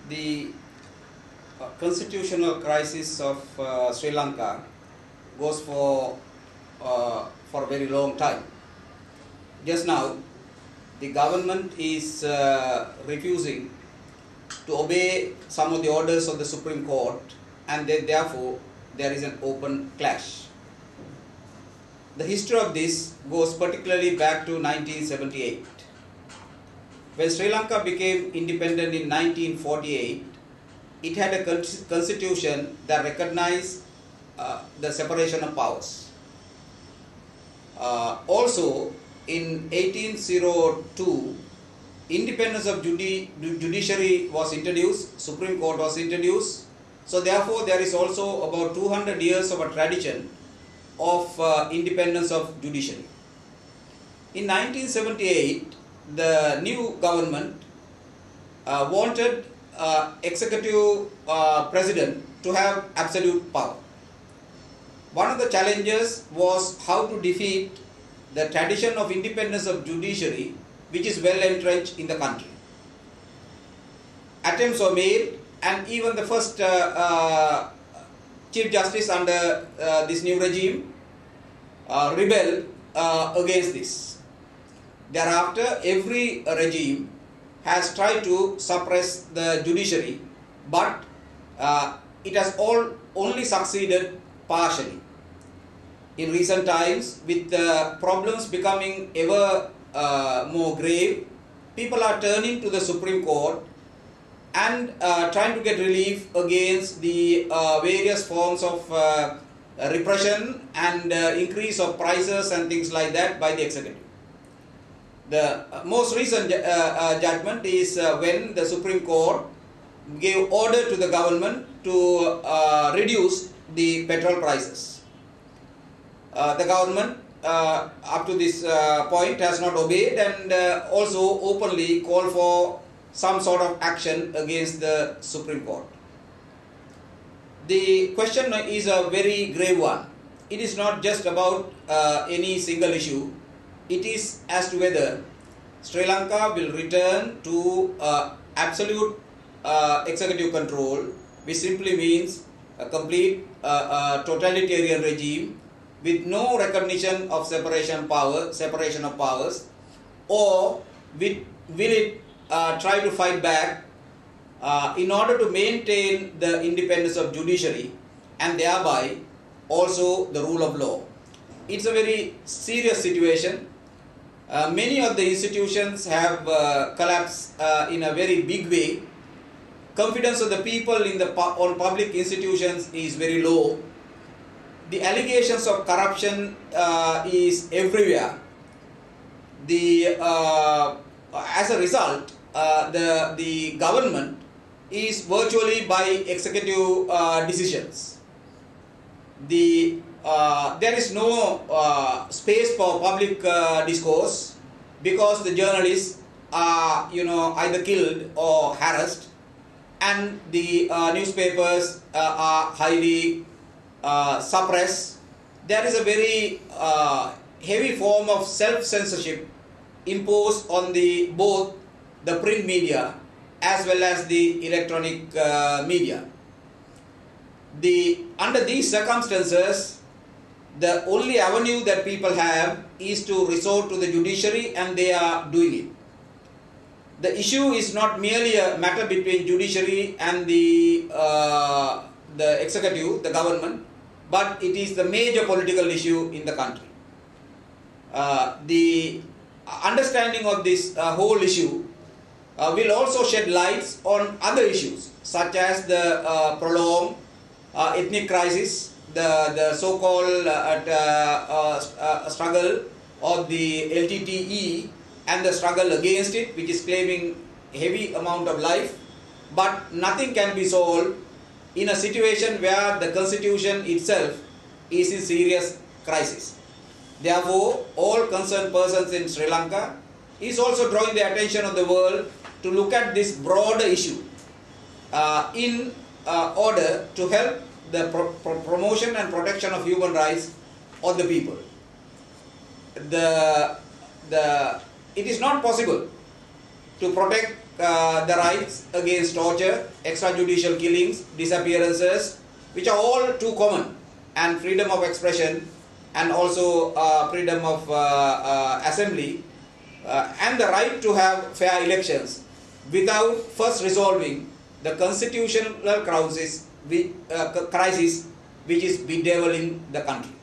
The constitutional crisis of Sri Lanka goes for a very long time. Just now, the government is refusing to obey some of the orders of the Supreme Court, and therefore there is an open clash. The history of this goes particularly back to 1978. When Sri Lanka became independent in 1948, it had a constitution that recognized the separation of powers. Also, in 1802, independence of judiciary was introduced, Supreme Court was introduced. So therefore, there is also about 200 years of a tradition of independence of judiciary. In 1978, the new government wanted executive president to have absolute power. One of the challenges was how to defeat the tradition of independence of judiciary, which is well entrenched in the country. Attempts were made, and even the first Chief Justice under this new regime rebelled against this. Thereafter, every regime has tried to suppress the judiciary, but it has only succeeded partially. In recent times, with the problems becoming ever more grave, people are turning to the Supreme Court and trying to get relief against the various forms of repression and increase of prices and things like that by the executive. The most recent judgment is when the Supreme Court gave order to the government to reduce the petrol prices. The government up to this point has not obeyed, and also openly called for some sort of action against the Supreme Court. The question is a very grave one. It is not just about any single issue. It is as to whether Sri Lanka will return to absolute executive control, which simply means a complete totalitarian regime with no recognition of separation of powers, or will it try to fight back in order to maintain the independence of judiciary and thereby also the rule of law. It's a very serious situation. Many of the institutions have collapsed in a very big way. Confidence of the people on public institutions is very low. The allegations of corruption is everywhere. As a result, the government is virtually by executive decisions. There is no space for public discourse because the journalists are either killed or harassed, and the newspapers are highly suppressed. There is a very heavy form of self-censorship imposed on both the print media as well as the electronic media. Under these circumstances, the only avenue that people have is to resort to the judiciary, and they are doing it. The issue is not merely a matter between judiciary and the executive, the government, but it is the major political issue in the country. The understanding of this whole issue will also shed lights on other issues, such as the prolonged ethnic crisis, the so-called struggle of the LTTE and the struggle against it, which is claiming heavy amount of life, but nothing can be solved in a situation where the constitution itself is in serious crisis. Therefore, all concerned persons in Sri Lanka is also drawing the attention of the world to look at this broader issue in order to help the promotion and protection of human rights of the people. It is not possible to protect the rights against torture, extrajudicial killings, disappearances, which are all too common, and freedom of expression, and also freedom of assembly, and the right to have fair elections, without first resolving the constitutional crisis which is bedeviling the country.